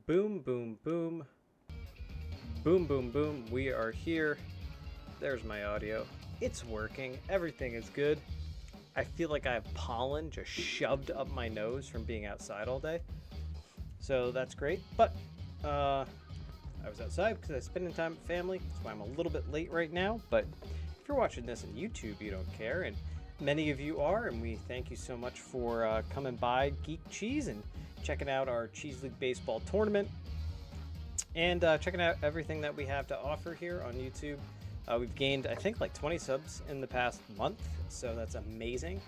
Boom, boom, boom. Boom, boom, boom. We are here. There's my audio. It's working. Everything is good. I feel like I have pollen just shoved up my nose from being outside all day. So that's great. But I was outside because I was spending time with family. That's why I'm a little bit late right now. But if you're watching this on YouTube, you don't care. And many of you are. And we thank you so much for coming by Geek Cheese and checking out our Cheese League Baseball tournament. And checking out everything that we have to offer here on YouTube. We've gained, I think, like 20 subs in the past month, so that's amazing.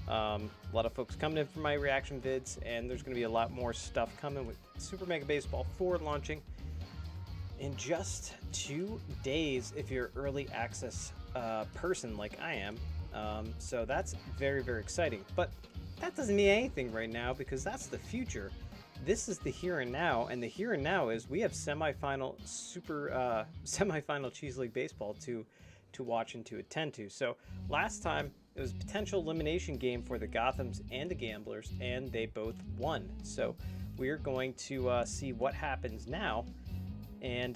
A lot of folks coming in for my reaction vids, and there's going to be a lot more stuff coming with Super Mega Baseball 4 launching in just 2 days if you're an early access person like I am. So that's very, very exciting. But that doesn't mean anything right now because that's the future. This is the here and now, and the here and now is we have semifinal Cheese League Baseball to watch and to attend to. So last time it was a potential elimination game for the Gothams and the Gamblers, and they both won. So we're going to see what happens now, and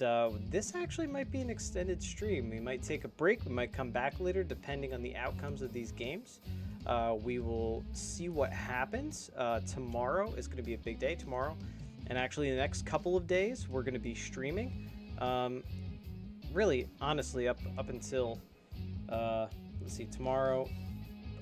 this actually might be an extended stream. We might take a break, we might come back later depending on the outcomes of these games. We will see what happens. Tomorrow is going to be a big day tomorrow. And actually the next couple of days, we're going to be streaming. Really, honestly, up until, let's see, tomorrow,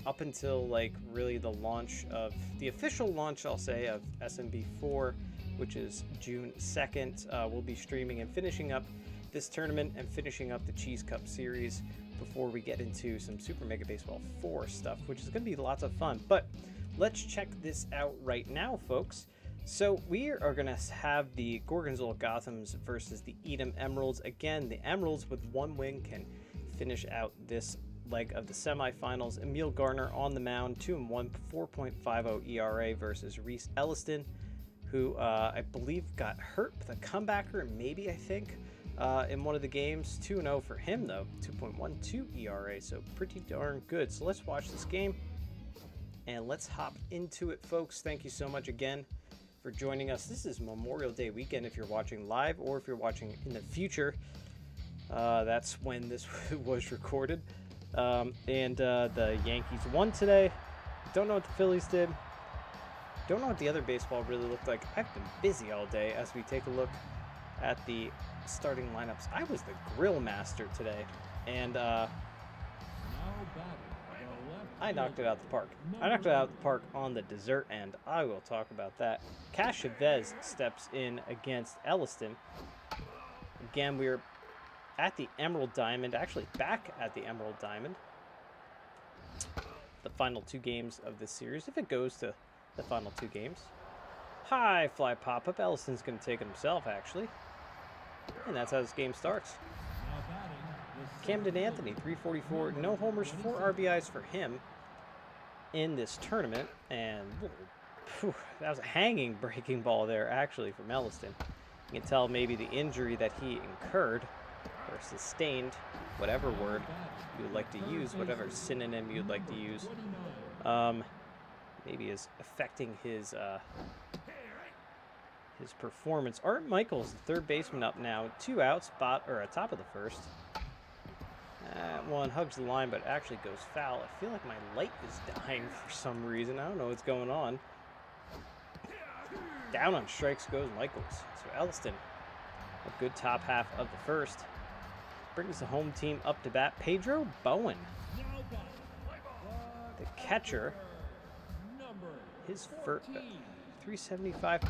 up until like really the launch of, the official launch, I'll say, of SMB4, which is June 2nd. We'll be streaming and finishing up this tournament and finishing up the Cheese Cup series before we get into some Super Mega Baseball 4 stuff, which is going to be lots of fun. But let's check this out right now, folks. So we are going to have the Gorgonzola Gothams versus the Edam Emeralds. Again, the Emeralds with one win can finish out this leg of the semifinals. Emil Garner on the mound, 2-1, 4.50 ERA versus Reese Elliston, who I believe got hurt with a comebacker, maybe, I think. In one of the games. 2-0 for him though, 2.12 ERA, so pretty darn good. So let's watch this game and let's hop into it, folks. Thank you so much again for joining us. This is Memorial Day weekend if you're watching live, or if you're watching in the future, that's when this was recorded. The Yankees won today. Don't know what the Phillies did. Don't know what the other baseball really looked like. I've been busy all day as we take a look at the starting lineups. I was the grill master today, and I knocked it out the park. I knocked it out the park on the dessert end. I will talk about that. Cash Chavez steps in against Elliston. Again, we're at the Emerald Diamond, actually back at the Emerald Diamond. The final 2 games of this series, if it goes to the final 2 games. High fly pop-up. Elliston's going to take it himself, actually. And that's how this game starts. Camden Anthony, 344, no homers, 4 RBIs for him in this tournament. And whew, that was a hanging breaking ball there, actually, from Elliston. You can tell maybe the injury that he incurred, or sustained, whatever word you would like to use, whatever synonym you'd like to use, maybe is affecting his performance. Art Michaels, the third baseman, up now. 2 outs, top of the first. That one hugs the line, but actually goes foul. I feel like my light is dying for some reason. I don't know what's going on. Down on strikes goes Michaels. So Elliston, a good top half of the first, brings the home team up to bat. Pedro Bowen, the catcher, his first 375.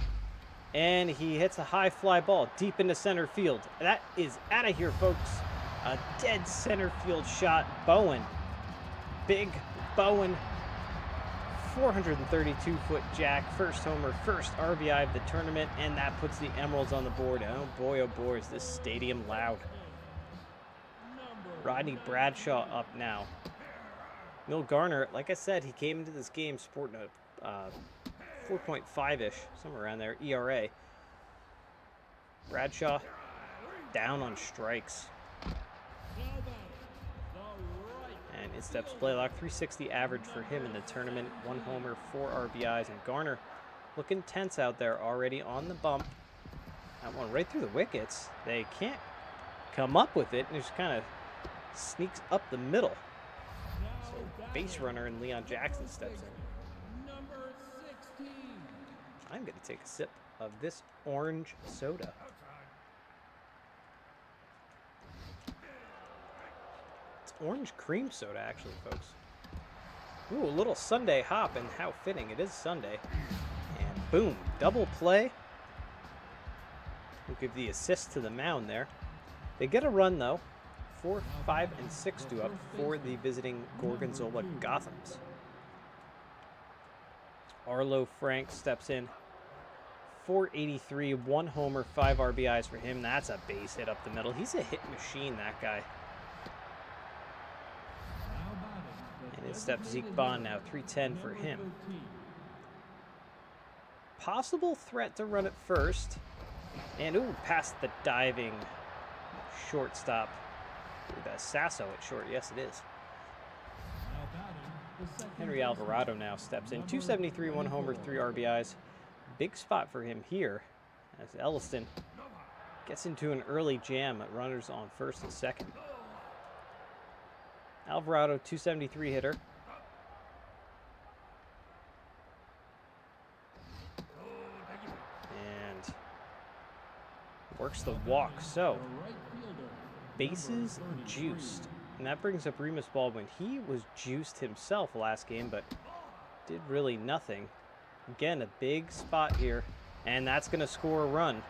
And he hits a high fly ball deep into center field. That is out of here, folks. A dead center field shot. Bowen. Big Bowen. 432-foot jack. First homer, first RBI of the tournament. And that puts the Emeralds on the board. Oh boy, is this stadium loud. Rodney Bradshaw up now. Emil Garner, like I said, he came into this game sporting a 4.5-ish, somewhere around there, ERA. Bradshaw down on strikes. And in steps Blaylock, 360 average for him in the tournament. 1 homer, 4 RBIs, and Garner looking tense out there already on the bump. That one right through the wickets. They can't come up with it, and it just kind of sneaks up the middle. So base runner and Leon Jackson steps in. I'm going to take a sip of this orange soda. It's orange cream soda, actually, folks. Ooh, a little Sunday hop, and how fitting. It is Sunday. And boom, double play. We'll give the assist to the mound there. They get a run, though. 4, 5, and 6 due up for the visiting Gorgonzola Gothams. Arlo Frank steps in. 483, 1 homer, 5 RBIs for him. That's a base hit up the middle. He's a hit machine, that guy. And it steps Zeke Bond now, 310 for him. Possible threat to run at first. And, ooh, past the diving shortstop. Ooh, that's Sasso at short. Yes, it is. Henry Alvarado now steps in. 273, 1 homer, 3 RBIs. Big spot for him here as Elliston gets into an early jam at runners on first and second. Alvarado, 273 hitter. And works the walk. So, bases juiced. And that brings up Remus Baldwin. He was juiced himself last game, but did really nothing. Again, a big spot here, and that's going to score a run.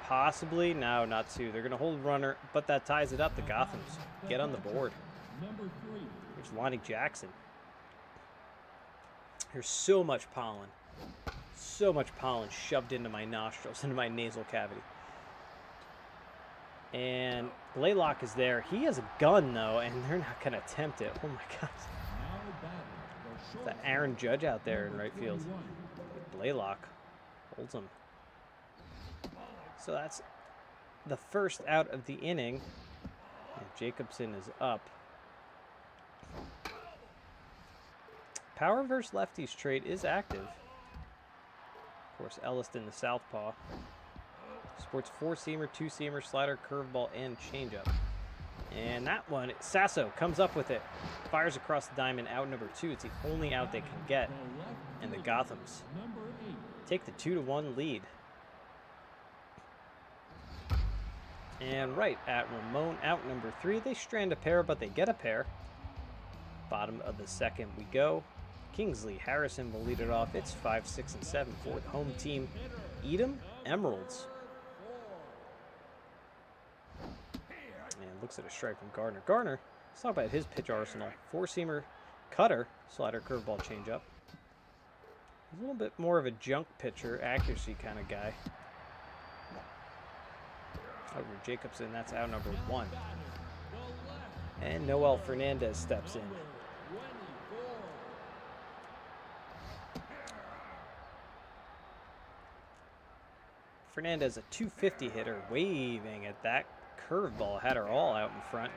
Possibly, no, not 2. They're going to hold runner, but that ties it up. The Gothams get on the board. Here's Lonnie Jackson. There's so much pollen. So much pollen shoved into my nostrils, into my nasal cavity. And Blaylock is there. He has a gun, though, and they're not going to attempt it. Oh, my God. That Aaron Judge out there in right field. Blaylock holds him. So that's the first out of the inning. And Jacobson is up. Power versus lefties trade is active. Of course, Elliston, the southpaw. Sports 4-seamer, 2-seamer, slider, curveball, and changeup. And that one, Sasso comes up with it. Fires across the diamond, out number 2. It's the only out they can get. And the Gothams take the 2-1 lead. And right at Ramon, out number 3. They strand a pair, but they get a pair. Bottom of the second we go. Kingsley Harrison will lead it off. It's 5, 6, and 7 for the home team. Edam Emeralds. And looks at a strike from Gardner. Gardner, let's talk about his pitch arsenal. 4-seamer, cutter, slider, curveball, changeup. He's a little bit more of a junk pitcher, accuracy kind of guy. Over Jacobson, that's out number 1. And Noel Fernandez steps in. Fernandez, a 250 hitter, waving at that curveball. Had her all out in front.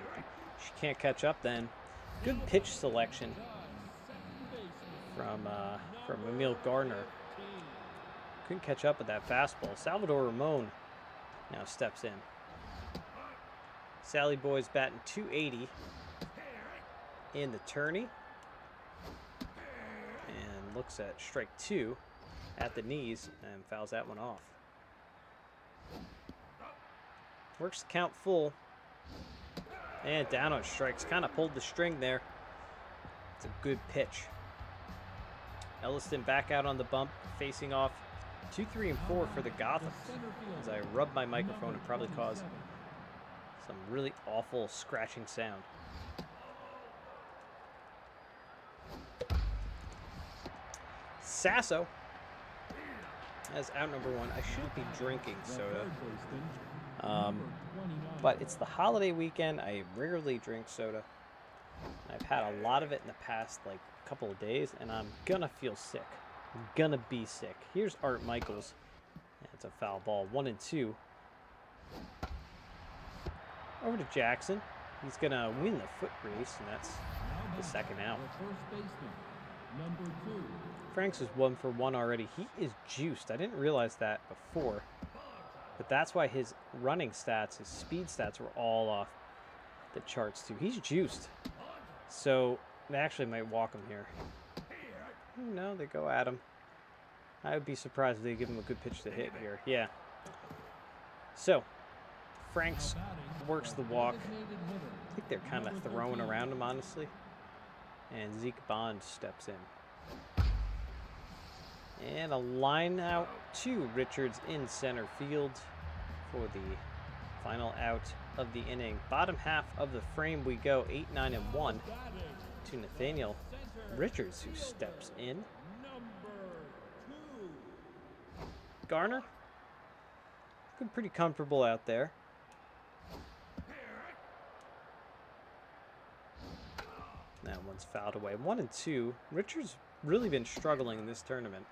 She can't catch up then. Good pitch selection from Emil Gardner. Couldn't catch up with that fastball. Salvador Ramon now steps in. Sally Boy's batting 280 in the tourney. And looks at strike 2 at the knees and fouls that one off. Works the count full. And down on strikes. Kind of pulled the string there. It's a good pitch. Elliston back out on the bump, facing off 2, 3, and 4 for the Gothams. As I rub my microphone, it probably caused some really awful scratching sound. Sasso as out number 1. I should be drinking soda. But it's the holiday weekend. I rarely drink soda. I've had a lot of it in the past, like, couple of days, and I'm gonna feel sick. I'm gonna be sick. Here's Art Michaels. It's a foul ball. 1 and 2. Over to Jackson. He's gonna win the foot race, and that's the second out. Franks is 1 for 1 already. He is juiced. I didn't realize that before. But that's why his running stats, his speed stats were all off the charts too. He's juiced. So they actually might walk him here. No, they go at him. I would be surprised if they give him a good pitch to hit here. Yeah. So Franks works the walk. I think they're kind of throwing around him, honestly. And Zeke Bond steps in. And a line out to Richards in center field for the final out of the inning. Bottom half of the frame we go, 8, 9, and 1 to Nathaniel Richards, who steps in. Garner, looking pretty comfortable out there. That one's fouled away. 1 and 2. Richards really been struggling in this tournament.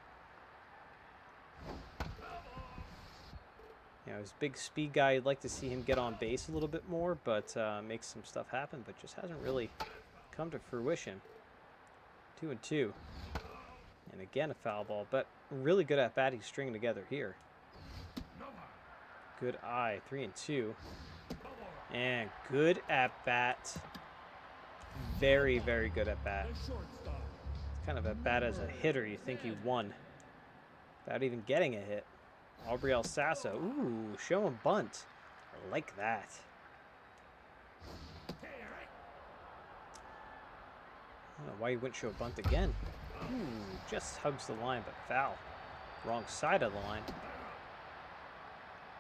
You know, he's a big speed guy. You'd like to see him get on base a little bit more, but makes some stuff happen, but just hasn't really come to fruition. 2 and 2. And again, a foul ball, but really good at bat. He's stringing together here. Good eye. 3 and 2. And good at bat. Very, very good at bat. It's kind of at bat as a hitter. You think he won without even getting a hit. Aubriel Sasso. Ooh, show him bunt. I like that. I don't know why he wouldn't show a bunt again. Ooh, just hugs the line, but foul. Wrong side of the line.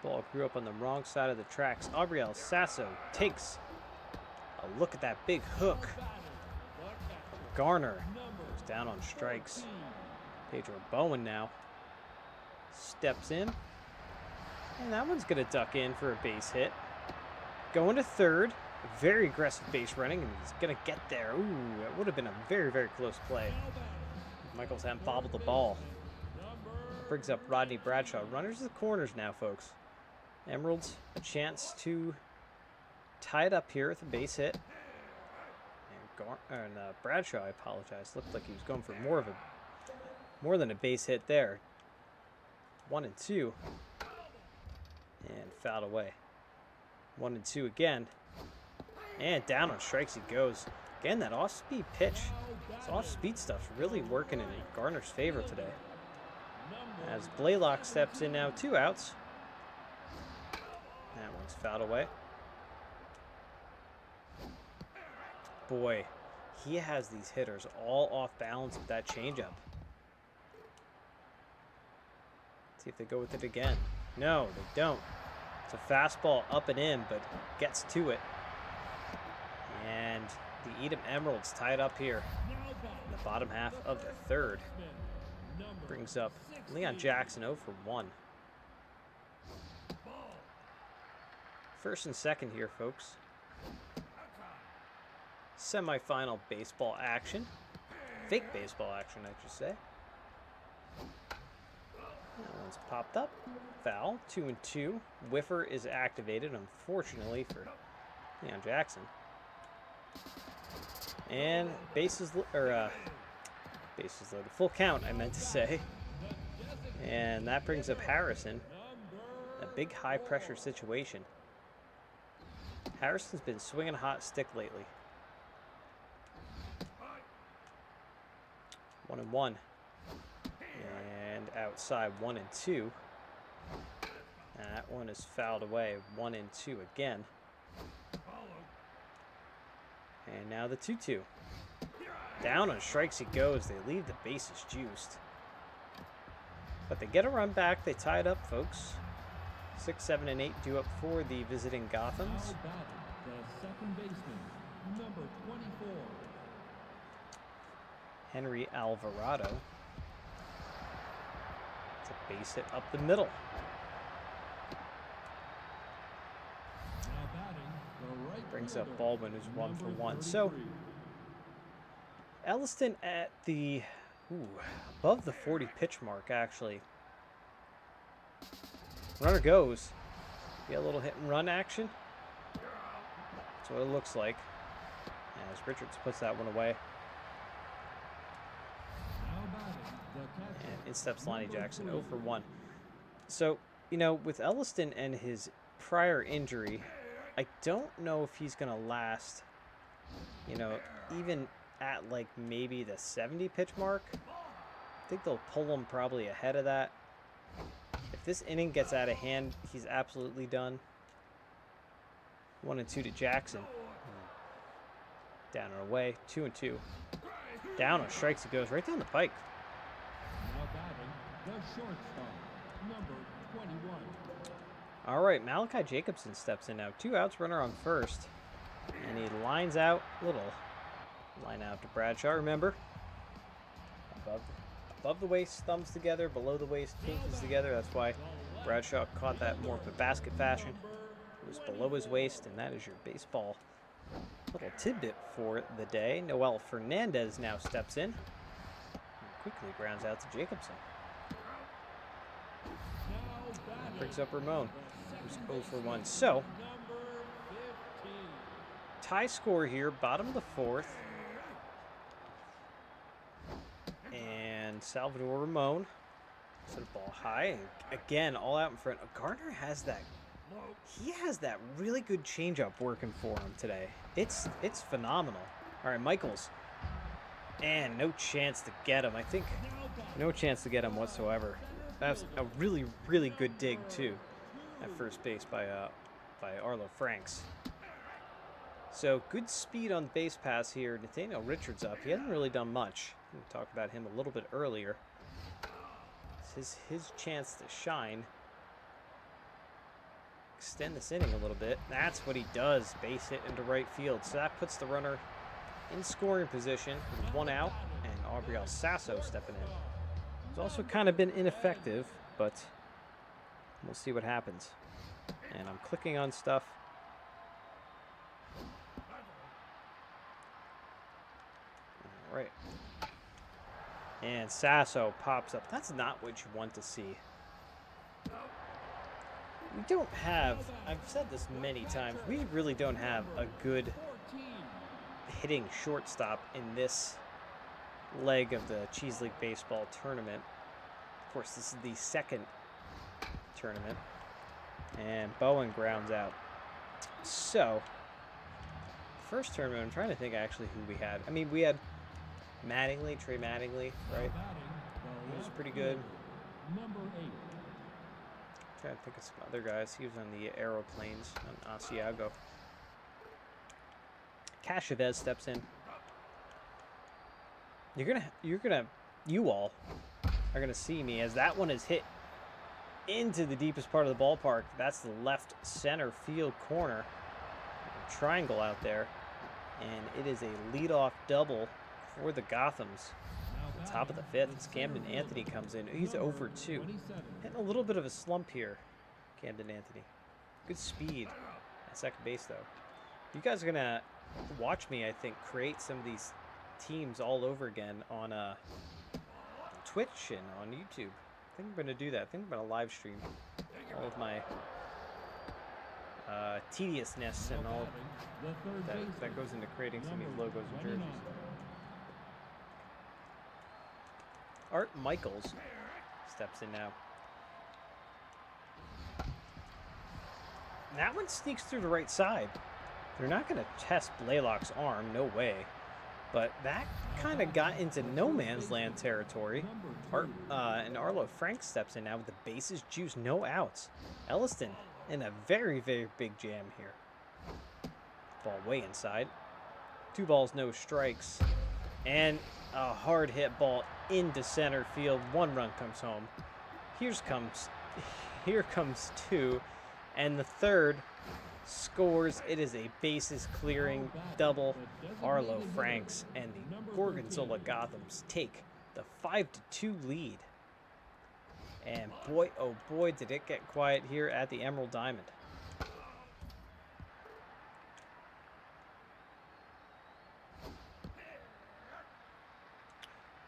Ball grew up on the wrong side of the tracks. Aubriel Sasso takes a look at that big hook. Garner goes down on strikes. Pedro Bowen now steps in. And that one's going to duck in for a base hit. Going to third. Very aggressive base running, and he's going to get there. Ooh, that would have been a very, very close play. Michaels hadn't bobbled the ball. Brings up Rodney Bradshaw. Runners to the corners now, folks. Emeralds, a chance to tie it up here with a base hit. And Bradshaw, I apologize, looked like he was going for more than a base hit there. 1 and 2. And fouled away. 1 and 2 again. And down on strikes he goes. Again, that off-speed pitch. This off-speed stuff's really working in Garner's favor today. As Blaylock steps in now, 2 outs. That one's fouled away. Boy, he has these hitters all off balance with that changeup. See if they go with it again. No, they don't. It's a fastball up and in, but gets to it. And the Edam Emeralds tie it up here in the bottom half of the third. Brings up Leon Jackson 0 for 1. First and second here, folks. Semi-final baseball action. Fake baseball action, I should say. That one's popped up. Foul. 2 and 2. Whiffer is activated, unfortunately, for Leon Jackson. And bases loaded. Full count, I meant to say. And that brings up Harrison. A big high-pressure situation. Harrison's been swinging a hot stick lately. 1 and 1. And outside 1 and 2. That one is fouled away. 1 and 2 again. And now the 2-2. Down on strikes he goes. They leave the bases juiced. But they get a run back. They tie it up, folks. 6, 7, and 8 due up for the visiting Gothams. The second baseman, number 24. Henry Alvarado. It's a base hit up the middle. Now batting, the right Brings up fielder, Baldwin, who's 1 for 1. 33. So Elliston at the above the 40 pitch mark, actually. Runner goes. Get a little hit and run action. That's what it looks like. As Richards puts that one away. Now batting, the catcher, And in steps Lonnie number Jackson 3. 0 for 1. So you know, with Elliston and his prior injury, I don't know if he's going to last, you know, even at like maybe the 70 pitch mark. I think they'll pull him probably ahead of that. If this inning gets out of hand, he's absolutely done. 1-2 to Jackson. Down and away. 2-2. Down on strikes. It goes right down the pike. Now batting, the shortstop, number 21. All right, Malachi Jacobson steps in now. 2 outs, runner on first. And he lines out. Little line out to Bradshaw. Remember, above the waist, thumbs together. Below the waist, pinkies together. That's why Bradshaw caught that more of a basket fashion. It was below his waist, and that is your baseball little tidbit for the day. Noel Fernandez now steps in. And quickly grounds out to Jacobson. That brings up Ramon, who's 0 for 1. So, tie score here, bottom of the 4th. And Salvador Ramon set a ball high. And again, all out in front. Gardner has that. He has that really good changeup working for him today. It's phenomenal. All right, Michaels. And no chance to get him. I think no chance to get him whatsoever. That's a really, really good dig, too, at first base by Arlo Franks. So good speed on base pass here. Nathaniel Richards up. He hasn't really done much. We talked about him a little bit earlier. It's his chance to shine. Extend this inning a little bit. That's what he does. Base hit into right field. So that puts the runner in scoring position with 1 out, and Aubriel Sasso stepping in. He's also kind of been ineffective, but we'll see what happens. And I'm clicking on stuff. All right. And Sasso pops up. That's not what you want to see. We don't have, I've said this many times, we really don't have a good hitting shortstop in this leg of the Cheese League Baseball tournament. Of course, this is the second tournament. And Bowen grounds out. So, first tournament, I'm trying to think actually who we had. I mean, we had Mattingly, Trey Mattingly, right? He was pretty good. Number 8. Trying to think of some other guys. He was on the aeroplanes on Asiago. Chavez steps in. You all are gonna see me as that one is hit into the deepest part of the ballpark. That's the left center field corner. Triangle out there, and it is a leadoff double for the Gothams. Top of the 5th as Camden Anthony comes in. He's over 2. Hitting a little bit of a slump here, Camden Anthony. Good speed at second base, though. You guys are going to watch me, I think, create some of these teams all over again on Twitch and on YouTube. I think I'm going to do that. I think I'm going to live stream all of my tediousness and all that goes into creating some of these logos and jerseys. Art Michaels steps in now. That one sneaks through the right side. They're not going to test Blaylock's arm, no way. But that kind of got into no man's land territory. And Arlo Frank steps in now with the bases juiced, no outs. Elliston in a very, very big jam here. Ball way inside. 2 balls, no strikes. And a hard hit ball into center field. 1 run comes home. Here comes 2, and the 3rd scores. It is a bases clearing double. Arlo Franks and the Gorgonzola Gothams take the 5-2 lead. And boy, oh boy, did it get quiet here at the Emerald Diamond.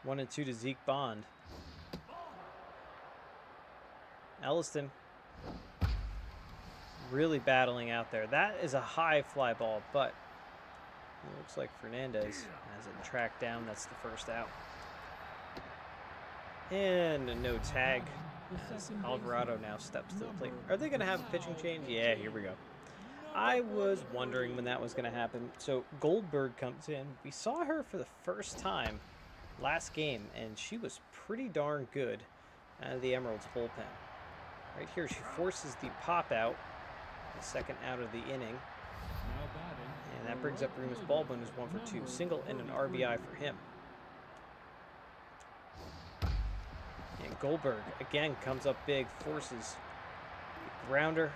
One and 2 to Zeke Bond. Elliston really battling out there. That is a high fly ball, but it looks like Fernandez has it tracked down. That's the first out. And a no tag As Alvarado now steps to the plate. Are they going to have a pitching change? Yeah, here we go. I was wondering when that was going to happen. So Goldberg comes in. We saw her for the first time last game, and she was pretty darn good out of the Emeralds bullpen. Right here, she forces the pop out, the second out of the inning. And that brings up Remus Baldwin, who's 1 for 2. Single and an RBI for him. And Goldberg, again, comes up big, forces a grounder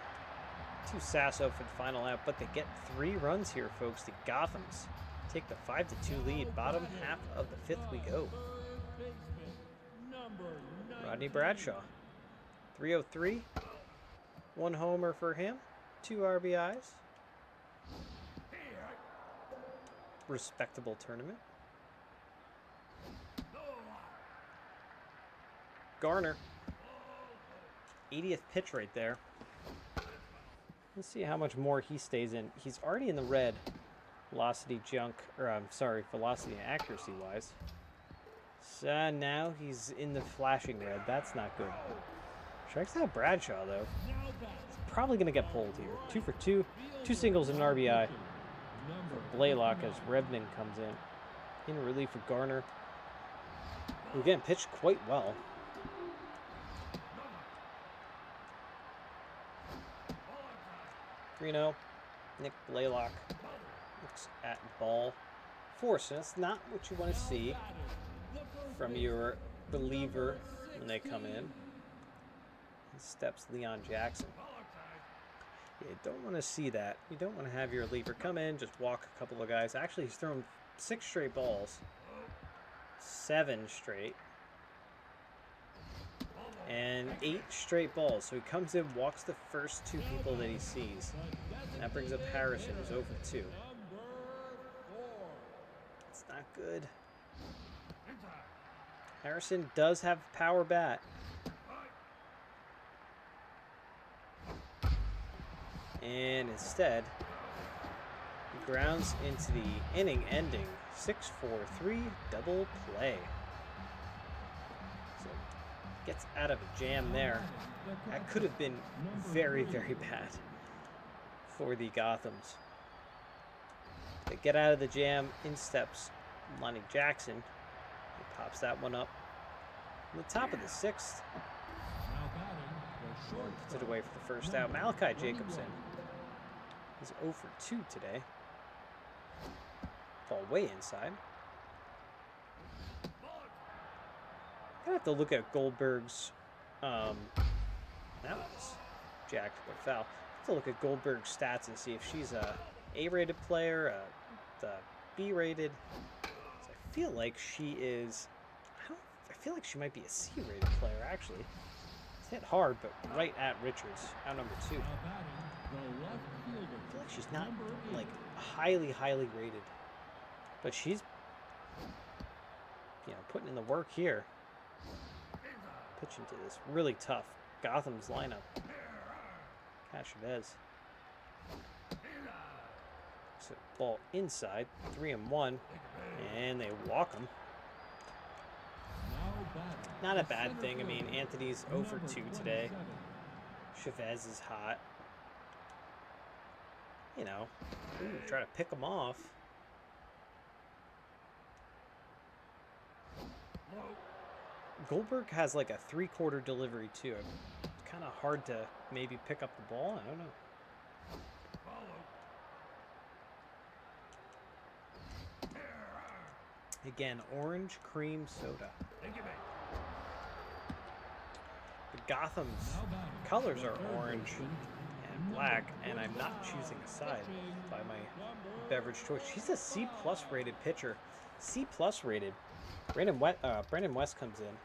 to Sasso for the final out, but they get 3 runs here, folks. The Gothams take the 5-2 lead. Bottom half of the 5th we go. Rodney Bradshaw, 303, 1 homer for him, 2 RBIs. Respectable tournament. Garner, 80th pitch right there. Let's see how much more he stays in. He's already in the red, velocity junk, or I'm sorry, velocity and accuracy wise. So now he's in the flashing red. That's not good. Strikes out Bradshaw though. He's probably gonna get pulled here. 2 for 2, 2 singles and an RBI for Blaylock as Revnan comes in relief for Garner, who again pitched quite well. Nick Blaylock looks at ball. Force, and that's not what you want to see from your reliever when they come in. Steps Leon Jackson. You don't want to see that. You don't want to have your reliever come in, just walk a couple of guys. Actually, he's thrown 6 straight balls. 7 straight. And 8 straight balls. So he comes in, walks the first 2 people that he sees. And that brings up Harrison, who's 0 for 2. It's not good. Harrison does have a power bat. And instead, he grounds into the inning-ending 6-4-3 double play. So gets out of a jam there. That could have been very, very bad for the Gothams. They get out of the jam. In steps Lonnie Jackson. He pops that one up. On the top of the 6th. Puts it away for the first out. Malachi Jacobson. He's 0 for 2 today. Ball way inside. I have to look at Goldberg's. That was jacked but foul. I have to look at Goldberg's stats and see if she's a A-rated player, a B-rated. I feel like she is. I feel like she might be a C-rated player actually. It's hit hard, but right at Richards, out number 2. I feel like she's not like highly rated, but she's, putting in the work here. Pitching to this really tough Gotham's lineup. Chavez. So ball inside, 3-1, and they walk him. Not a bad thing. I mean, Anthony's 0 for 2 today. Chavez is hot. Try to pick him off. Goldberg has like a 3/4 delivery too. It's kind of hard to maybe pick up the ball. I don't know. Again, orange cream soda. The Gotham's colors are orange and black, and I'm not choosing a side by my beverage choice. She's a C+ rated pitcher. C+ rated. Brendan West comes in.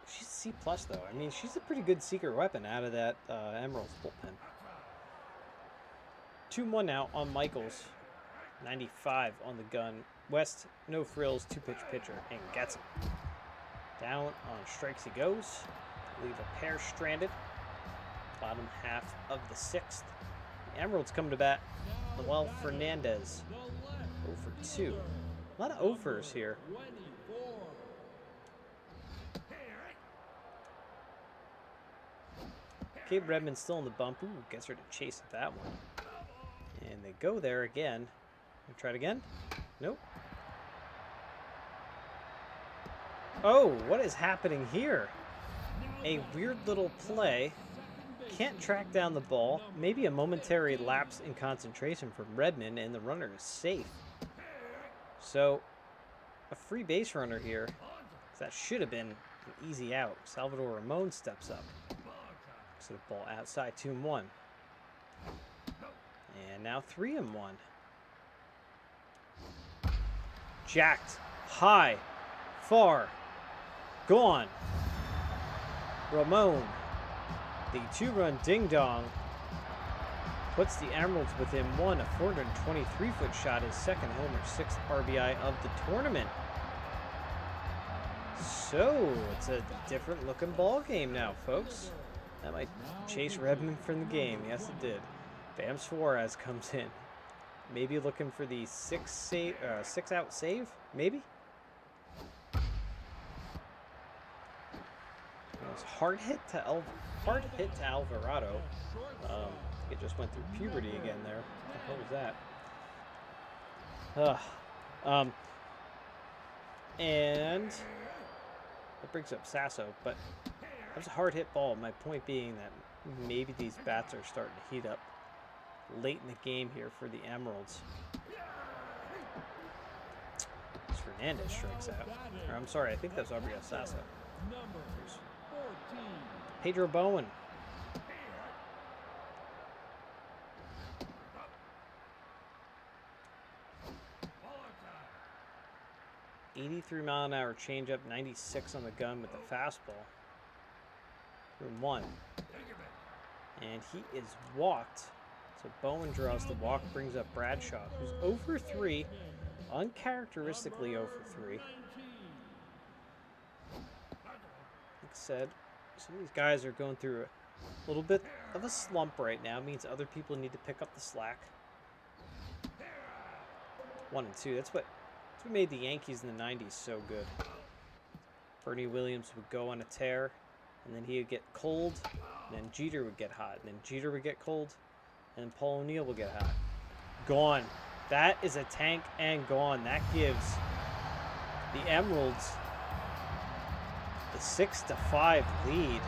She's C+ though. I mean, she's a pretty good secret weapon out of that Emeralds bullpen. 2-1 now on Michaels. 95 on the gun. West, no frills, 2-pitch pitcher, and gets him. Down on strikes he goes. Leave a pair stranded. Bottom half of the 6th. The Emeralds come to bat. Noel Fernandez, 0 for 2. A lot of offers here. Gabe Redmond's still in the bump. Ooh, gets her to chase that one. And they go there again. Try it again? Nope. Oh, what is happening here? A weird little play. Can't track down the ball. Maybe a momentary lapse in concentration from Redmond, and the runner is safe. So, a free base runner here. That should have been an easy out. Salvador Ramon steps up. So the ball outside, 2-1. And now 3-1. Jacked, high, far, gone. Ramon, the 2-run ding-dong, puts the Emeralds within one. A 423-foot shot, his second homer, 6th RBI of the tournament. So, it's a different looking ball game now, folks. That might chase Redmond from the game. Yes, it did. Bam Suarez comes in. Maybe looking for the 6-out save, maybe? It was hard hit to Alvarado. It just went through puberty again there. What was that? And that brings up Sasso, but that was a hard hit ball. My point being that maybe these bats are starting to heat up late in the game here for the Emeralds. As Fernandez strikes out. Or, I'm sorry, I think that's Gabriel Sasso. There's Pedro Bowen. .83-mile-an-hour changeup, 96 on the gun with the fastball. 1. And he is walked. So Bowen draws the walk, brings up Bradshaw, who's 0 for 3, uncharacteristically 0 for 3. Like I said, some of these guys are going through a little bit of a slump right now. It means other people need to pick up the slack. 1 and 2. That's what made the Yankees in the 90s so good. Bernie Williams would go on a tear, and then he would get cold, and then Jeter would get hot, and then Jeter would get cold, and then Paul O'Neill will get hot. Gone. That is a tank and gone. That gives the Emeralds the 6-5 lead.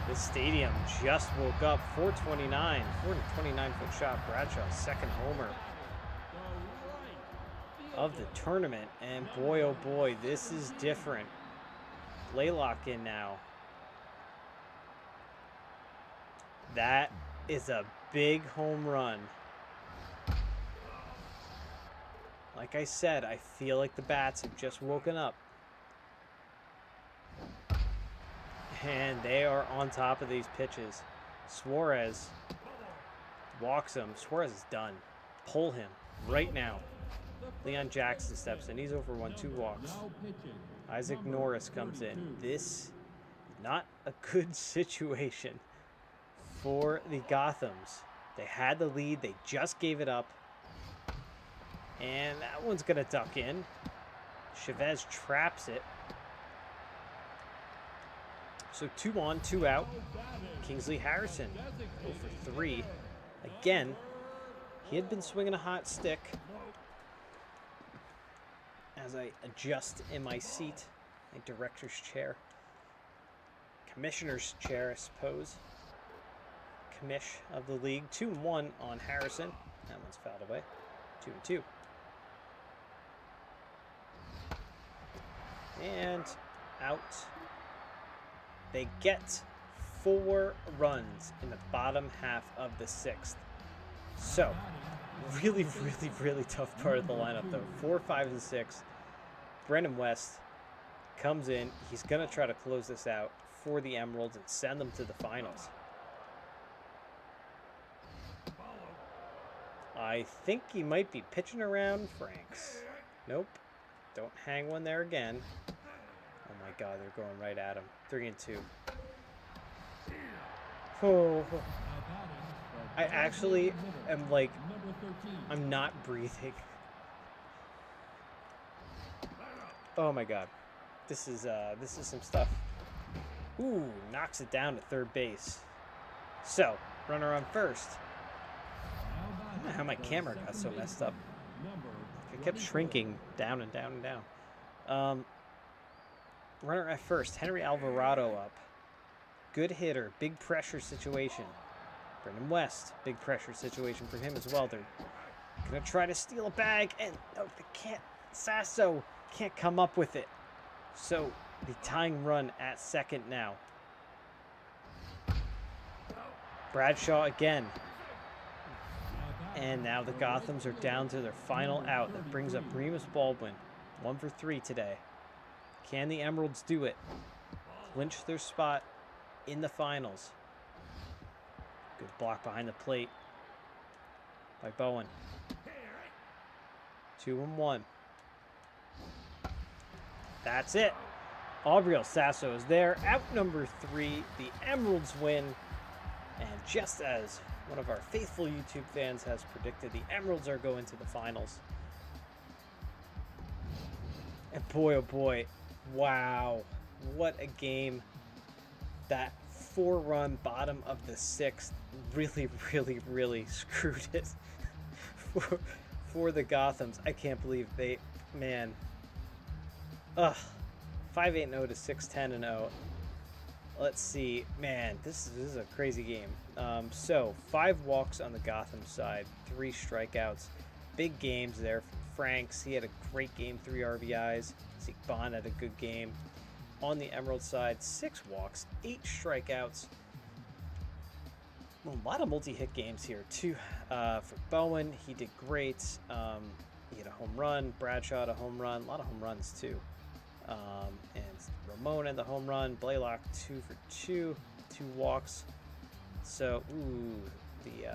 This stadium just woke up. 429-foot shot. Bradshaw's second homer of the tournament. And boy, oh boy, this is different. Laylock in now. That is a big home run. Like I said, I feel like the bats have just woken up. And they are on top of these pitches. Suarez walks him. Suarez is done. Pull him right now. Leon Jackson steps in. He's over 1, 2 walks. Isaac Norris comes in. This is not a good situation for the Gothams. They had the lead. They just gave it up. And that one's going to duck in. Chavez traps it. So 2 on, 2 out. Kingsley Harrison 0 for 3. Again, he had been swinging a hot stick. As I adjust in my seat, my director's chair. Commissioner's chair, I suppose. Commish of the league. 2-1 on Harrison. That one's fouled away. 2-2. And out. They get 4 runs in the bottom half of the 6th. So, really tough part of the lineup, though. 4, 5, and 6. Brennan West comes in. He's going to try to close this out for the Emeralds and send them to the finals. I think he might be pitching around Franks. Nope. Don't hang one there again. Oh my God, they're going right at him. 3-2. Oh. I actually am like, I'm not breathing. Oh my God. This is some stuff. Ooh, knocks it down to third base. So, runner on first. I don't know how my camera got so messed up. It kept shrinking down and down and down. Runner at first. Henry Alvarado up. Good hitter. Big pressure situation. Brendan West. Big pressure situation for him as well. They're going to try to steal a bag. And oh, they can't. Sasso can't come up with it. So, the tying run at second now. Bradshaw again. And now the Gothams are down to their final out. That brings up Remus Baldwin. 1 for 3 today. Can the Emeralds do it? Clinch their spot in the finals. Good block behind the plate by Bowen. 2-1. That's it. Aubriel Sasso is there. Out number 3. The Emeralds win. And just as one of our faithful YouTube fans has predicted, the Emeralds are going to the finals. And boy, oh boy, wow, what a game. That 4-run bottom of the 6th really, really, really screwed it for the Gothams. I can't believe they, man. Ugh. 5-8-0 to 6-10-0. Let's see. Man, this is a crazy game. So, 5 walks on the Gotham side, 3 strikeouts. Big games there from Franks. He had a great game, 3 RBIs. Zeke Bond had a good game. On the Emerald side, 6 walks, 8 strikeouts. Well, a lot of multi-hit games here, too. For Bowen, he did great. He had a home run. Bradshaw had a home run. A lot of home runs, too. And Ramon had the home run. Blaylock 2 for 2. 2 walks. So, ooh, the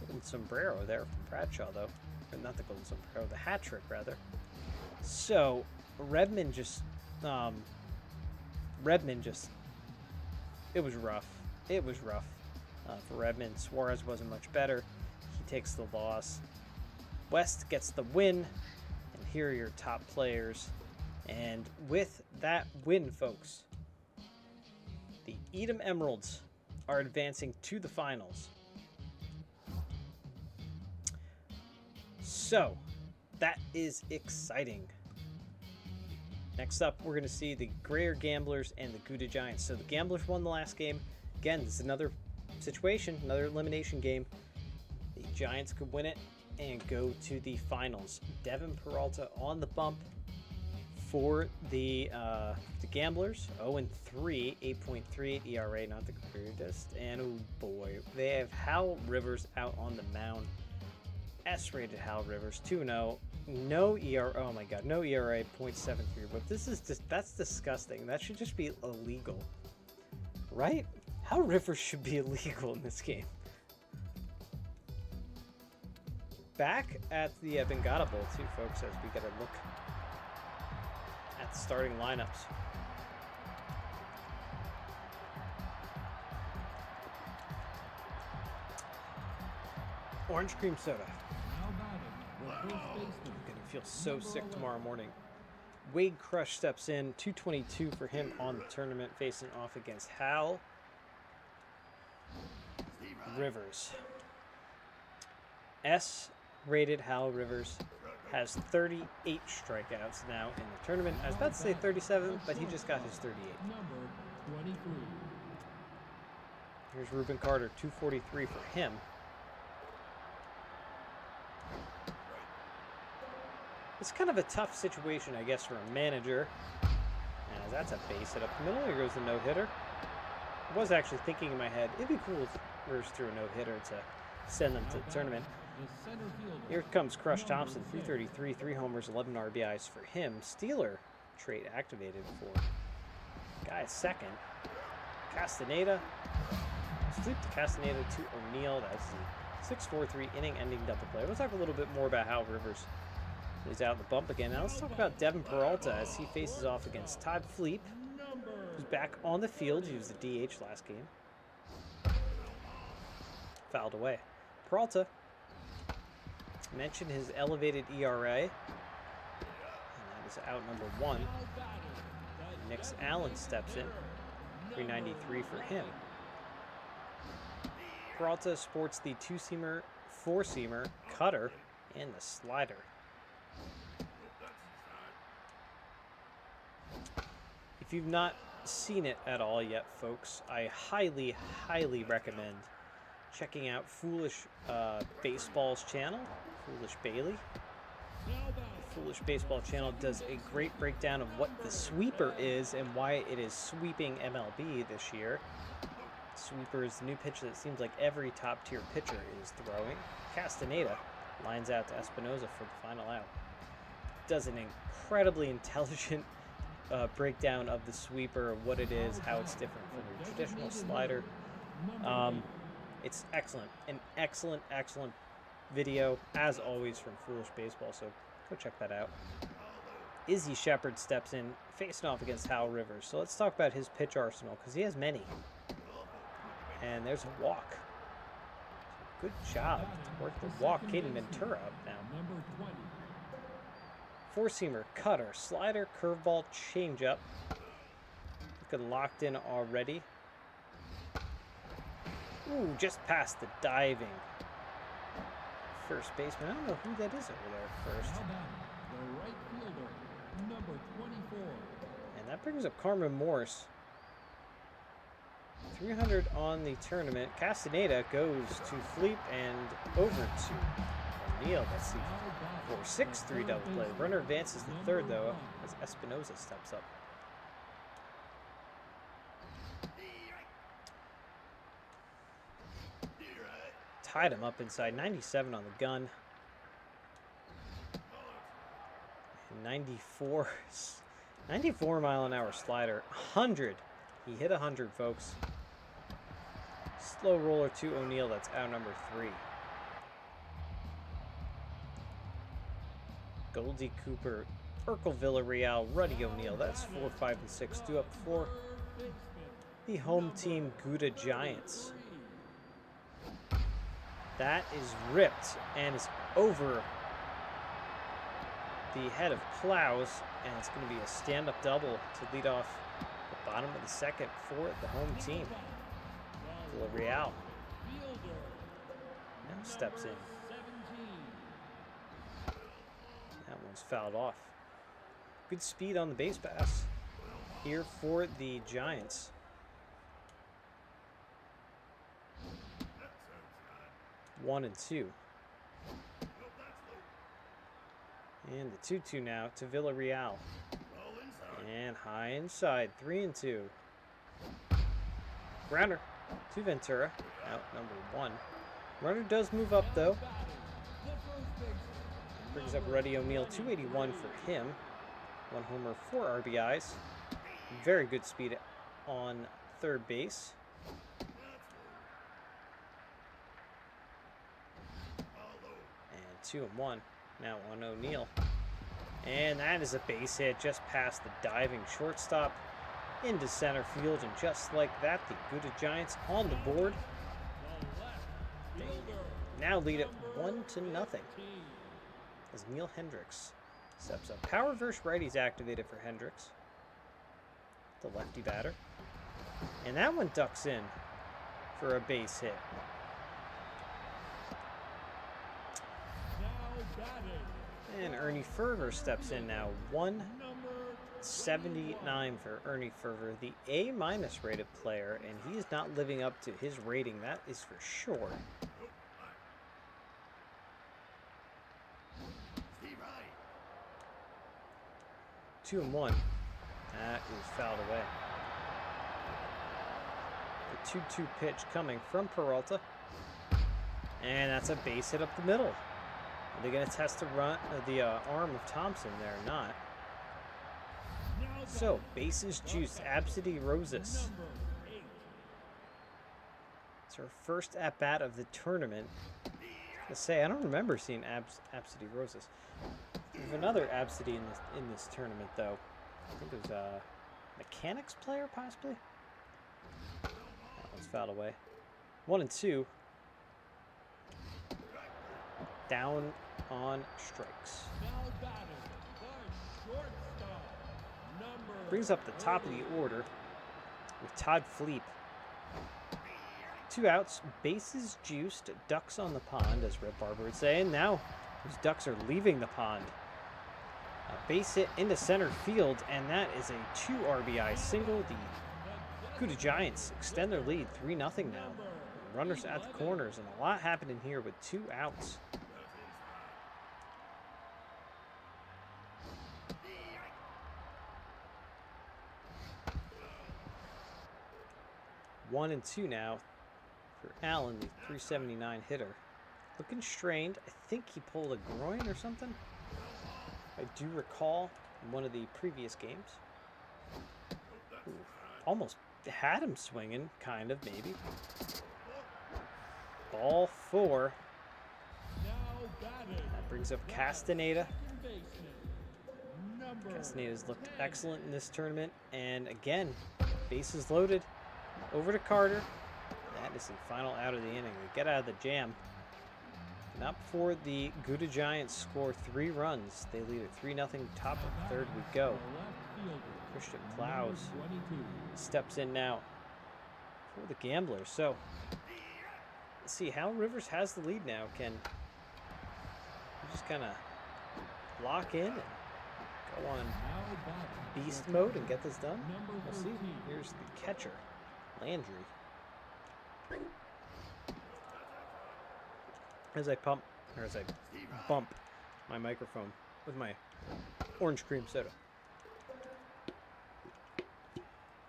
golden sombrero there from Bradshaw, though. Or not the golden sombrero, the hat trick, rather. So, Redmond just, it was rough. It was rough for Redmond. Suarez wasn't much better. He takes the loss. West gets the win. And here are your top players. And with that win, folks, the Edam Emeralds are advancing to the finals. So, that is exciting. Next up, we're going to see the Grayer Gamblers and the Gouda Giants. So the Gamblers won the last game. Again, this is another situation, another elimination game. The Giants could win it and go to the finals. Devin Peralta on the bump for the Gamblers. 0-3, 8.38 ERA, not the greatest. And oh boy, they have Hal Rivers out on the mound. S-rated Hal Rivers, 2-0. No ERA, oh my god, no ERA, 0.73. But this is just, that's disgusting. That should just be illegal, right? Hal Rivers should be illegal in this game. Back at the Bengata Bowl, too, folks, as we get a look at the starting lineups. Orange cream soda. I'm gonna feel so sick tomorrow morning. Wade Crush steps in, 222 for him on the tournament, facing off against Hal Rivers. S-rated Hal Rivers has 38 strikeouts now in the tournament. I was about to say 37, but he just got his 38. Here's Ruben Carter, 243 for him. It's kind of a tough situation, I guess, for a manager. As that's a base hit up the middle. Here goes the no-hitter. I was actually thinking in my head, it'd be cool if Rivers threw a no-hitter to send them to the tournament. Here comes Crush Thompson, 333, 3 homers, 11 RBIs for him. Steeler trait activated for guy second. Castaneda. Sweep to Castaneda to O'Neill. That's the 6-4-3 inning-ending double play. We'll talk a little bit more about how Rivers is out the bump again. Now let's talk about Devin Peralta as he faces off against Todd Fleep, who's back on the field. He was the DH last game. Fouled away. Peralta mentioned his elevated ERA, and that is out number 1. Nix Allen steps in, 393 for him. Peralta sports the two-seamer, four-seamer, cutter, and the slider. If you've not seen it at all yet, folks, I highly, highly recommend checking out Foolish Baseball's channel, Foolish Bailey. The Foolish Baseball channel does a great breakdown of what the sweeper is and why it is sweeping MLB this year. Sweeper is the new pitch that seems like every top-tier pitcher is throwing. Castaneda lines out to Espinoza for the final out. Does an incredibly intelligent breakdown of the sweeper, what it is, how it's different from your traditional slider. It's excellent. An excellent, excellent video, as always, from Foolish Baseball, so go check that out. Izzy Shepard steps in, facing off against Hal Rivers. So let's talk about his pitch arsenal, because he has many. And there's a walk. Good job to work the walk. Caden Ventura up now. Four-seamer, cutter, slider, curveball, changeup. Looking locked in already. Ooh, just past the diving first baseman. I don't know who that is over there first. The right fielder, number 24. And that brings up Carmen Morse. 300 on the tournament. Castaneda goes to Fleep and over to O'Neill. That's the 4-6-3 double play. The runner advances to third, though, as Espinoza steps up. Tied him up inside. 97 on the gun. And 94 mile an hour slider. 100. He hit 100, folks. Slow roller to O'Neill. That's out number 3. Goldie Cooper, Urkel Villarreal, Ruddy O'Neill. That's 4, 5, and 6. Due up for the home team Gouda Giants. That is ripped and is over the head of Plows, and it's going to be a stand-up double to lead off the bottom of the second for the home team. Villarreal now steps in. That one's fouled off. Good speed on the base pass here for the Giants. One and 2. And the 2-2 now to Villarreal. And high inside, 3 and 2. Grounder to Ventura, out number 1. Runner does move up though. Brings up Ruddy O'Neill, 281 for him. 1 homer, 4 RBIs. Very good speed on third base. And 2 and 1 now on O'Neill. And that is a base hit just past the diving shortstop into center field. And just like that, the Gouda Giants on the board. They now lead it 1-0. As Neil Hendricks steps up. Power versus righties activated for Hendricks, the lefty batter. And that one ducks in for a base hit. And Ernie Fervor steps in now. 179 for Ernie Fervor, the A- rated player, and he is not living up to his rating, that is for sure. Two and 1. That is fouled away. The 2-2 pitch coming from Peralta. And that's a base hit up the middle. Are they going to test the arm of Thompson there or not? So, bases juiced. Absidy Rosas. It's her first at-bat of the tournament. Let's say, I don't remember seeing Absidy Rosas. We have another Absidy in this tournament, though. I think it was a mechanics player, possibly? That one's fouled away. 1 and 2. Down on strikes. Brings up the top of the order with Todd Fleep. 2 outs, bases juiced, ducks on the pond, as Red Barber would say. And now those ducks are leaving the pond. A base hit into center field, and that is a 2 RBI single. The Gouda Giants extend their lead 3-0 now. Runners at the corners, and a lot happening here with 2 outs. One and 2 now for Allen, the 379 hitter. Looking strained. I think he pulled a groin or something. I do recall in one of the previous games. Ooh, almost had him swinging, kind of, maybe. Ball 4. That brings up Castaneda. Castaneda's looked excellent in this tournament. And again, bases loaded. Over to Carter. That is the final out of the inning. They get out of the jam. Not before the Gouda Giants score 3 runs. They lead at 3-0. Top of the third we go. Christian Plows steps in now for the Gamblers. So let's see. Hal Rivers has the lead now. Can we just kind of lock in and go on beast mode and get this done? We'll see. Here's the catcher, Landry. As I bump my microphone with my orange cream soda.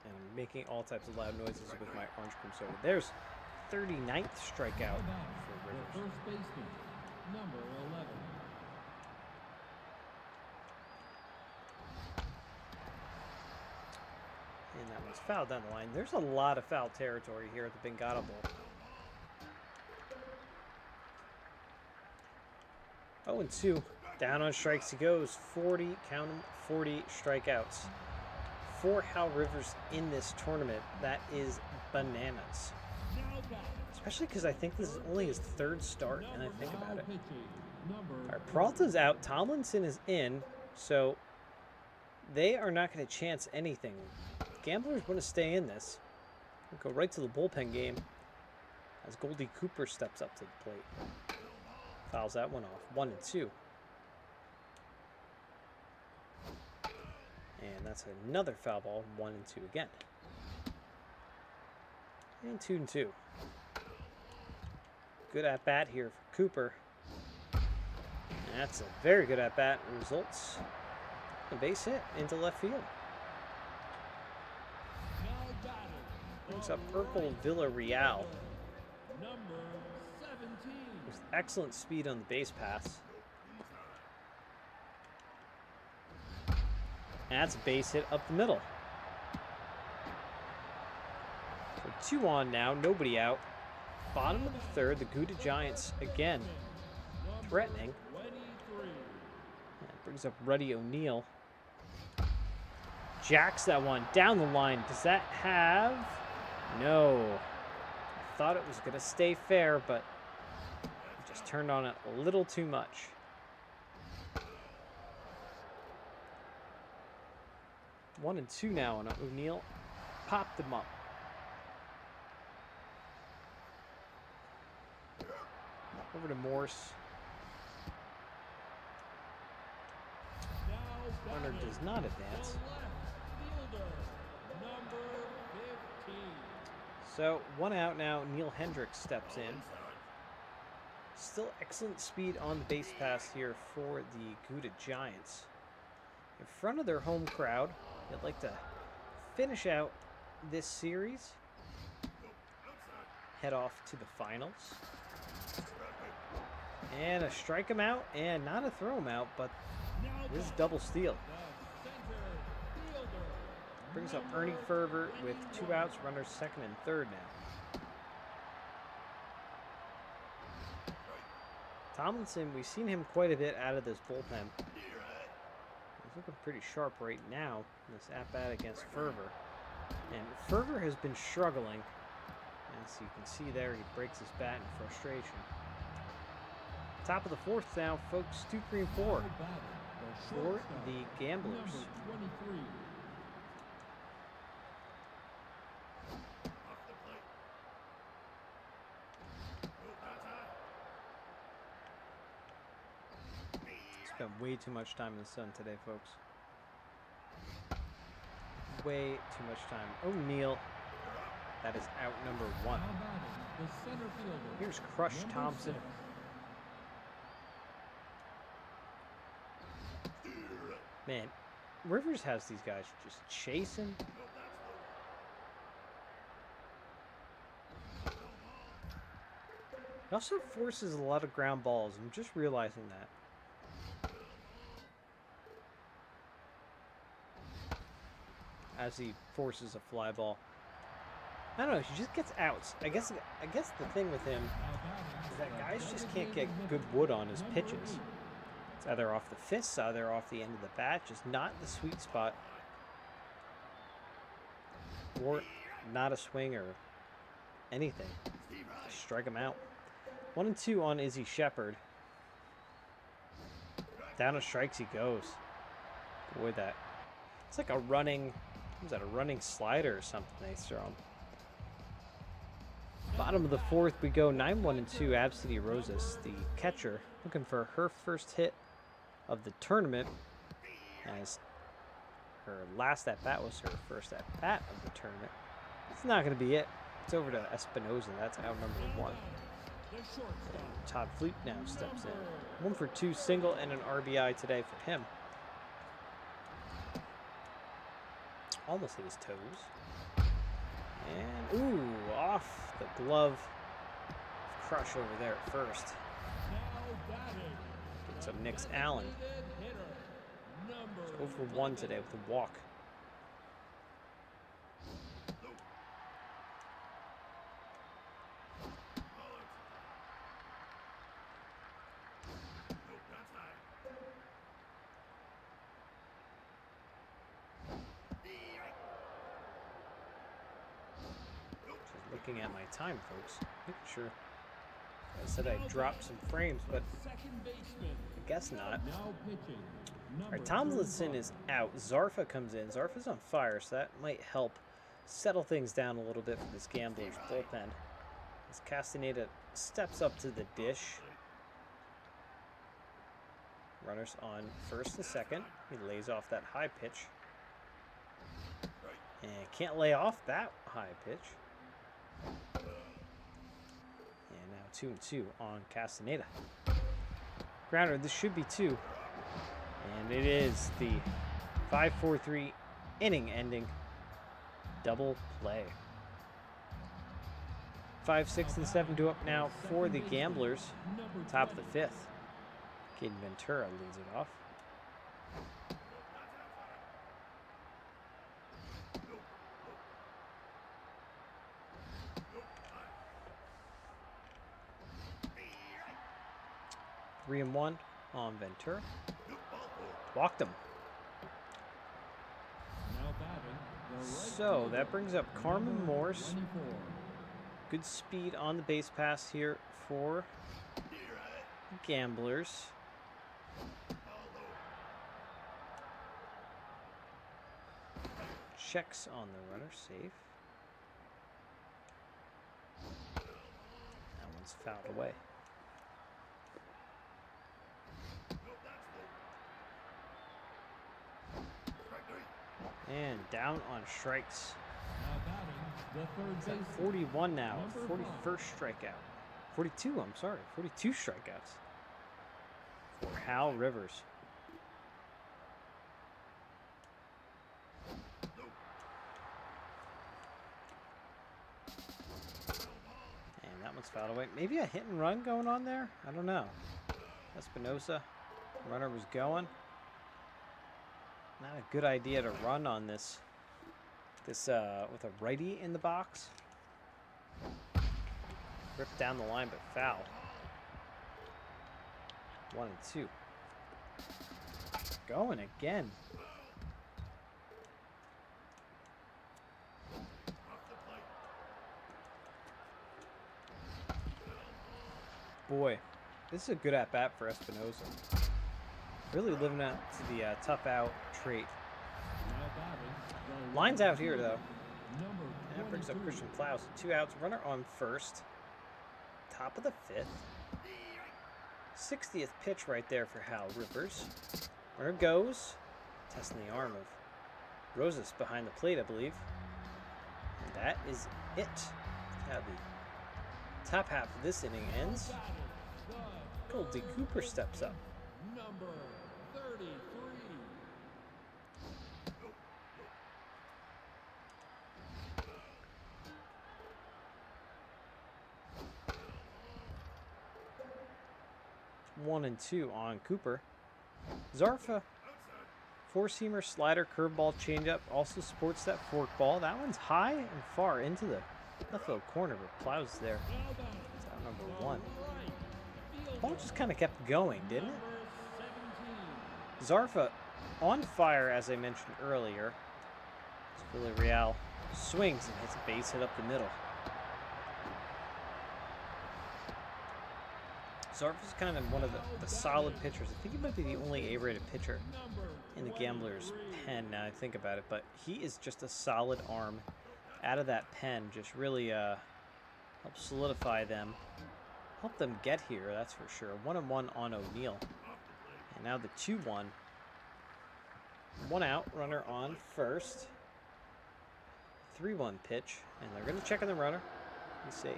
And I'm making all types of loud noises with my orange cream soda. There's 39th strikeout for Rivers. First baseman, number 11. And that one's fouled down the line. There's a lot of foul territory here at the Bengata Bowl. 0-2. Down on strikes he goes. 40, count him, 40 strikeouts. For Hal Rivers in this tournament, that is bananas. Especially because I think this is only his 3rd start, and I think about it. All right, Peralta's out. Tomlinson is in, so they are not going to chance anything. Gamblers want to stay in this. We'll go right to the bullpen game as Goldie Cooper steps up to the plate. Fouls that one off. 1-2. And that's another foul ball. 1-2 again. And 2-2. Good at bat here for Cooper. And that's a very good at bat. Results a base hit into left field. Brings up Urkel Villarreal. Number 17. With excellent speed on the base pass. And that's a base hit up the middle. So 2 on now, nobody out. Bottom of the 3rd, the Gouda Giants again threatening. That brings up Ruddy O'Neal. Jacks that one down the line. Does that have? No. I thought it was going to stay fair, but just turned on it a little too much. 1-2 now, and O'Neal popped them up. Over to Morse. Runner does not advance. So 1 out now. Neil Hendricks steps in. Still excellent speed on the base pass here for the Gouda Giants. In front of their home crowd, they'd like to finish out this series. Head off to the finals. And a strike him out, and not a throw him out, but this is double steal. Brings up Ernie Ferber with 2 outs, runners 2nd and 3rd now. Tomlinson, we've seen him quite a bit out of this bullpen. He's looking pretty sharp right now in this at-bat against Ferber. And Ferber has been struggling. As you can see there, he breaks his bat in frustration. Top of the 4th now, folks, 2, 3, and 4 for the Gamblers. Spent way too much time in the sun today, folks. Way too much time. O'Neal. That is out number 1. Now batting, the center fielder. Here's Crush number Thompson. 6. Man, Rivers has these guys just chasing. He also forces a lot of ground balls. I'm just realizing that. As he forces a fly ball. I don't know, he just gets outs. I guess the thing with him is that guys just can't get good wood on his pitches. It's either off the fists, either off the end of the bat, just not the sweet spot. Or not a swing or anything. Just strike him out. 1-2 on Izzy Shepard. Down to strikes he goes. Boy, that. It's like a running. Was that a running slider or something they throw him? Bottom of the 4th, we go 9-1-2. Absidy Rosas, the catcher, looking for her first hit of the tournament. As her last at bat was her first at bat of the tournament. It's not going to be it. It's over to Espinoza. That's out number 1. Todd Fleet now steps in. 1 for 2 single and an RBI today for him. Almost hit his toes. And, ooh, off the glove of Crush over there at first. Picks up Nick's Allen. He's 0 for 1 today with a walk. Looking at my time, folks. Making sure. I said I dropped some frames, but I guess not. Alright, Tomlinson is out. Zarfa comes in. Zarfa's on fire, so that might help settle things down a little bit for this Gamblers bullpen. As Castaneda steps up to the dish. Runners on first and second. He lays off that high pitch. And can't lay off that high pitch. And now 2-2 on Castaneda. Grounder, this should be 2. And it is the 5-4-3 inning ending double play. 5, 6, and 7 to up now for the Gamblers. Top of the 5th. Caden Ventura leads it off. Three and 1 on Ventura. Walked him. So that brings up Carmen Morse. Good speed on the base pass here for the Gamblers. Checks on the runner, safe. That one's fouled away. And down on strikes. It's at 41 now. 41st strikeout. 42, I'm sorry. 42 strikeouts for Hal Rivers. And that one's fouled away. Maybe a hit and run going on there? I don't know. Espinosa. Runner was going. Not a good idea to run on this with a righty in the box. Ripped down the line, but foul. 1 and 2. Going again. Boy, this is a good at-bat for Espinosa. Really living up to the tough out trait. Line's out here, though. And that brings up Christian Klaus. 2 outs, runner on first. Top of the 5th. 60th pitch right there for Hal Rivers. Runner goes. Testing the arm of Rosas behind the plate, I believe. And that is it. How the top half of this inning ends. Goldie Cooper steps up. Number 33. 1-2 on Cooper. Zarfa, four-seamer, slider, curveball, changeup, also sports that forkball. That one's high and far into the left field corner, but plows there. That's out number 1. Ball just kind of kept going, didn't it? Zarfa on fire, as I mentioned earlier. Villarreal swings and hits a base hit up the middle. Zarfa's kind of one of the solid pitchers. I think he might be the only A-rated pitcher in the Gamblers' pen now I think about it, but he is just a solid arm out of that pen. Just really help solidify them, help them get here, that's for sure. 1-1 on O'Neill. And now the 2-1. 1 out, runner on first. 3-1 pitch, and they're going to check on the runner. He's safe.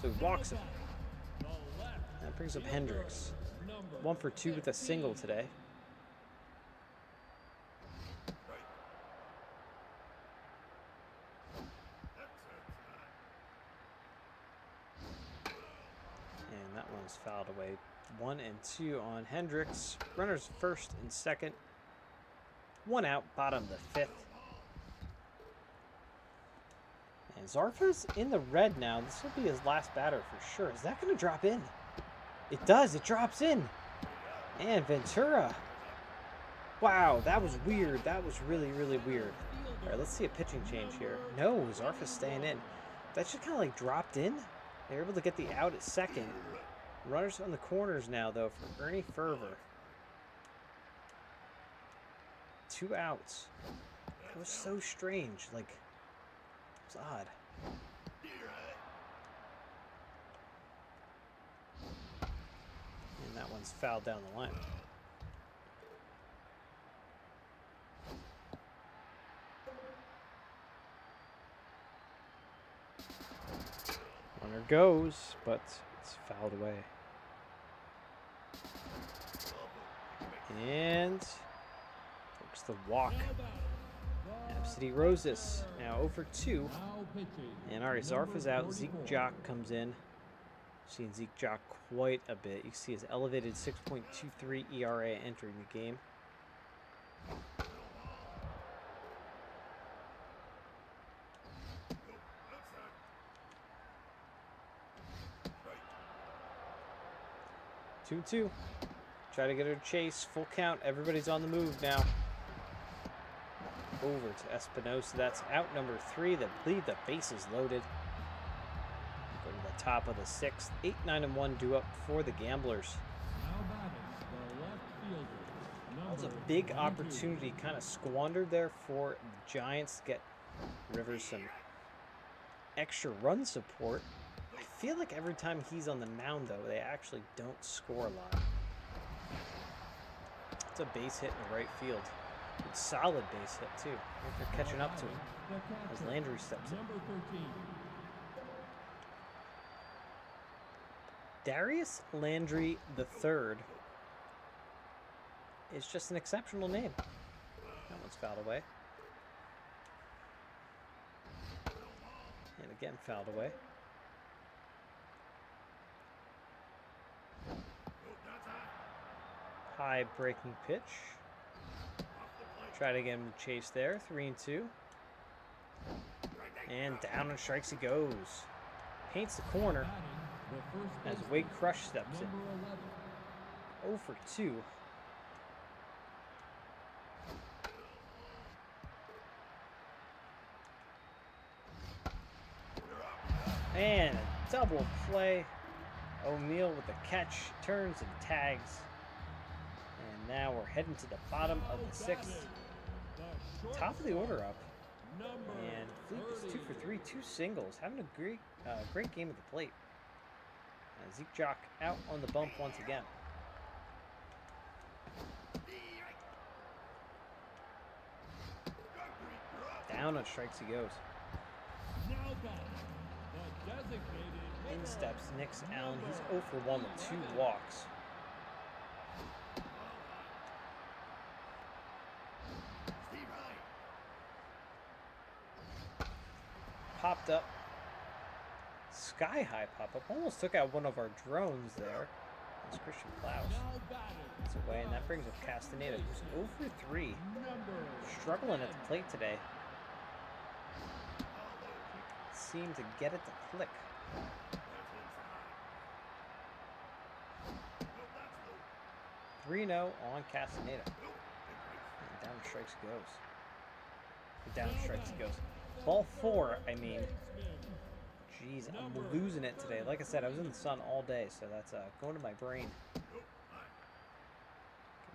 So he walks him. That brings up Hendricks. 1 for 2 with a single today. And that one's fouled away. 1-2 on Hendricks. Runners first and second. 1 out, bottom of the 5th. And Zarfa's in the red now. This will be his last batter for sure. Is that going to drop in? It does. It drops in. And Ventura. Wow, that was weird. That was really, really weird. All right, let's see a pitching change here. No, Zarfa's staying in. That just kind of like dropped in. They were able to get the out at second. Runners on the corners now, though, for Ernie Fervor. 2 outs. That was so strange. Like, it was odd. And that one's fouled down the line. Runner goes, but it's fouled away. And works the walk. Absidy Rosas now 0 for 2. And all right, Zarfa's out. Zeke Jock comes in. Seen Zeke Jock quite a bit. You can see his elevated 6.23 ERA entering the game. Two. Try to get her to chase. Full count. Everybody's on the move now. Over to Espinosa. That's out number 3. The lead. The base is loaded. Go to the top of the 6th. 8, 9, and 1 due up for the Gamblers. That was a big opportunity kind of squandered there for the Giants to get Rivers some extra run support. I feel like every time he's on the mound, though, they actually don't score a lot. It's a base hit in the right field. Good solid base hit, too. They're catching up to him as Landry steps in. Darius Landry III is just an exceptional name. That one's fouled away. And again, fouled away. High breaking pitch. Try to get him to chase there. 3-2. And down and strikes he goes. Paints the corner as Wade Crush steps in. 0 for 2. And a double play. O'Neill with the catch, turns and tags. And now we're heading to the bottom of the 6th. Top of the order up. And Fleet is 2 for 3, 2 singles. Having a great game at the plate. Zeke Jock out on the bump once again. Down on strikes he goes. In steps Nix Allen. He's 0 for 1 with 2 walks. Popped up. Sky high pop up. Almost took out one of our drones there. That's Christian Klaus. It's away, and that brings up Castaneda, who's 0 for 3. Struggling at the plate today. Seemed to get it to click. (3-0) on Castaneda. And down strikes goes. Down strikes goes. Ball 4, I mean. Jeez, I'm losing it today. Like I said, I was in the sun all day, so that's going to my brain. Get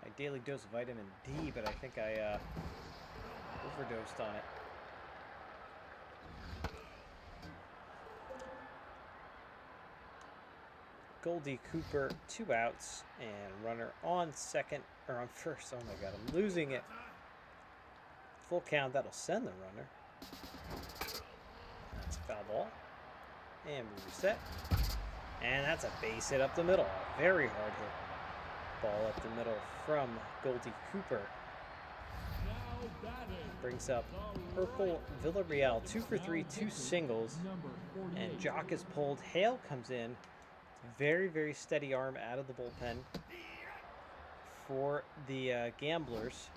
my daily dose of vitamin D, but I think I overdosed on it. Goldie Cooper, 2 outs, and runner on second, or on first. Oh my god, I'm losing it. Full count, that'll send the runner. That's a foul ball. And we reset. And that's a base hit up the middle. A very hard hit. Ball up the middle from Goldie Cooper. Brings up Purple Villarreal, 2 for 3, 2 singles. And Jock is pulled. Hale comes in. Very, very steady arm out of the bullpen for the Gamblers.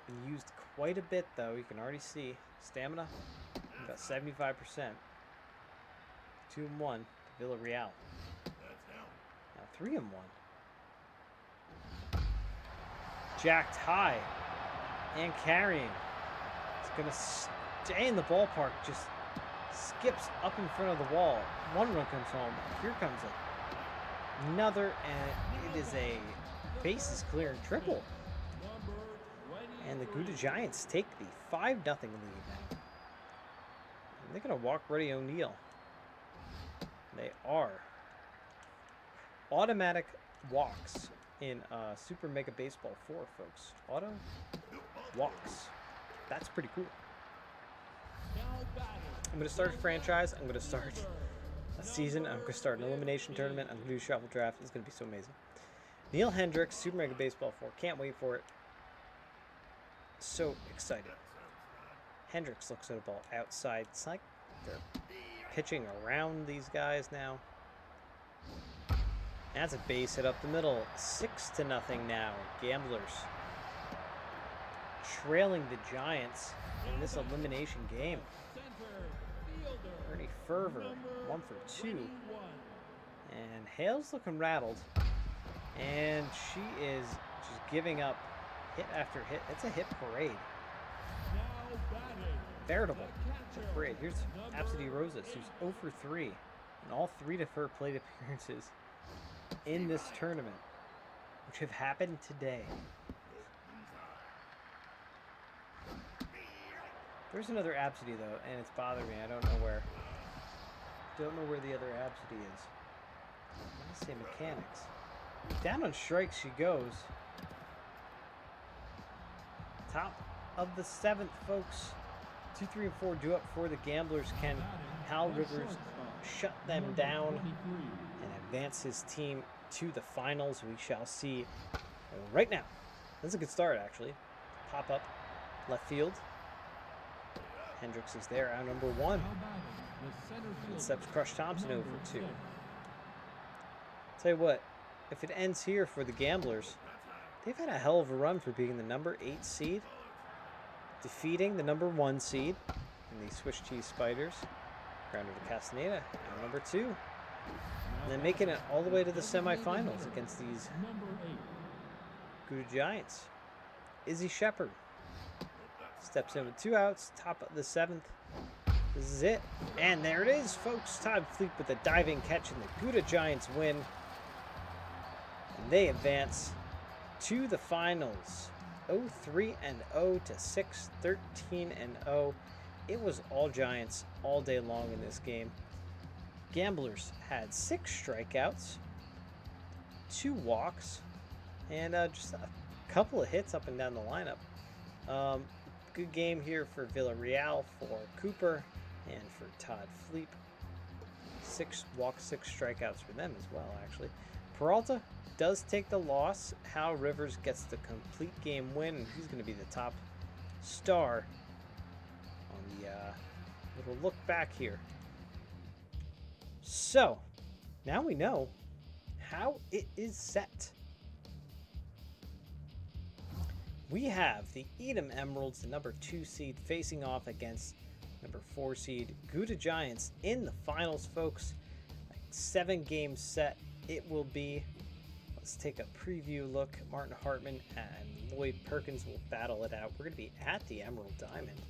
Been used quite a bit, though. You can already see stamina about 75%. 2-1 to Villarreal. Now 3-1. Jacked high and carrying. It's gonna stay in the ballpark. Just skips up in front of the wall. 1 run comes home. Here comes another, and it is a bases clearing triple. And the Gouda Giants take the 5-0 lead now. And they're gonna walk Ruddy O'Neal. They are. Automatic walks in Super Mega Baseball 4, folks. Auto walks. That's pretty cool. I'm going to start a franchise. I'm going to start a season. I'm going to start an elimination tournament. I'm going to do a shuffle draft. It's going to be so amazing. Neil Hendricks, Super Mega Baseball 4. Can't wait for it. So excited. Hendricks looks at a ball outside. It's like they're pitching around these guys now. That's a base hit up the middle. 6-0 now. Gamblers trailing the Giants in this elimination game. Ernie Fervor, 1 for 2. And Hale's looking rattled. And she is just giving up hit after hit. It's a hit parade. Veritable hit parade. Here's Absidy Rosas, who's 0 for 3 in all 3 deferred plate appearances in this tournament, which have happened today. There's another Absidy though, and it's bothering me. I don't know where. Don't know where the other Absidy is. Let's say mechanics. Down on strikes she goes. Top of the 7th, folks. 2, 3, and 4 due up for the Gamblers. Can Hal Rivers shut them down and advance his team to the finals? We shall see right now. That's a good start, actually. Pop up left field. Hendricks is there, out number 1. And steps Crush Thompson over 2. Tell you what, if it ends here for the Gamblers, they've had a hell of a run for being the number 8 seed, defeating the number 1 seed in the Swiss Cheese Spiders. Grounder to Castaneda, out number 2. And then making it all the way to the semifinals against these Gouda Giants. Izzy Shepard steps in with 2 outs, top of the 7th. This is it. And there it is, folks. Todd Fleet with a diving catch, and the Gouda Giants win. And they advance to the finals. 0-3-0 to 6-13-0. It was all Giants all day long in this game. Gamblers had 6 strikeouts, 2 walks, and just a couple of hits up and down the lineup. Good game here for Villarreal, for Cooper, and for Todd Fleep. 6 walks, 6 strikeouts for them as well, actually. Peralta does take the loss. Hal Rivers gets the complete game win, and he's going to be the top star on the little look back here. So, now we know how it is set. We have the Edam Emeralds, the number 2 seed, facing off against number 4 seed Gouda Giants in the finals, folks. 7-game set it will be. Let's take a preview look. Martin Hartman and Lloyd Perkins will battle it out. We're going to be at the Emerald Diamond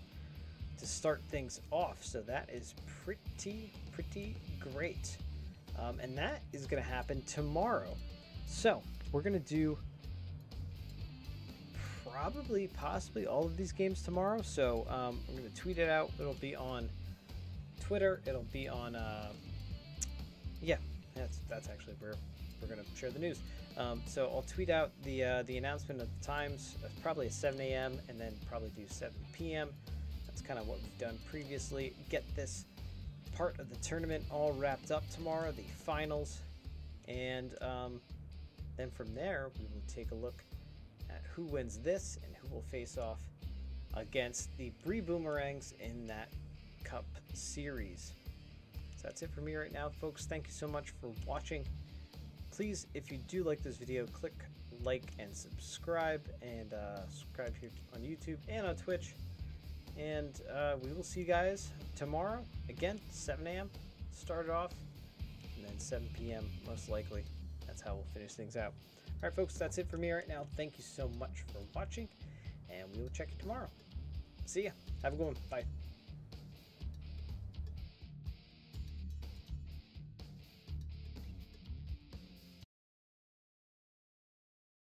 to start things off, so that is pretty great. And that is going to happen tomorrow. So we're going to do possibly all of these games tomorrow. So I'm going to tweet it out. It'll be on Twitter. It'll be on yeah, that's actually where we're going to share the news. So I'll tweet out the announcement of the times, probably at 7 a.m. and then probably do 7 p.m. That's kind of what we've done previously. Get this part of the tournament all wrapped up tomorrow, the finals, and then from there we will take a look at who wins this and who will face off against the Brie Boomerangs in that Cup Series. So that's it for me right now, folks. Thank you so much for watching. Please, if you do like this video, click like and subscribe, and subscribe here on YouTube and on Twitch. And we will see you guys tomorrow. Again, 7 a.m. start it off, and then 7 p.m. most likely. That's how we'll finish things out. All right, folks, that's it for me right now. Thank you so much for watching, and we will check you tomorrow. See ya. Have a good one. Bye.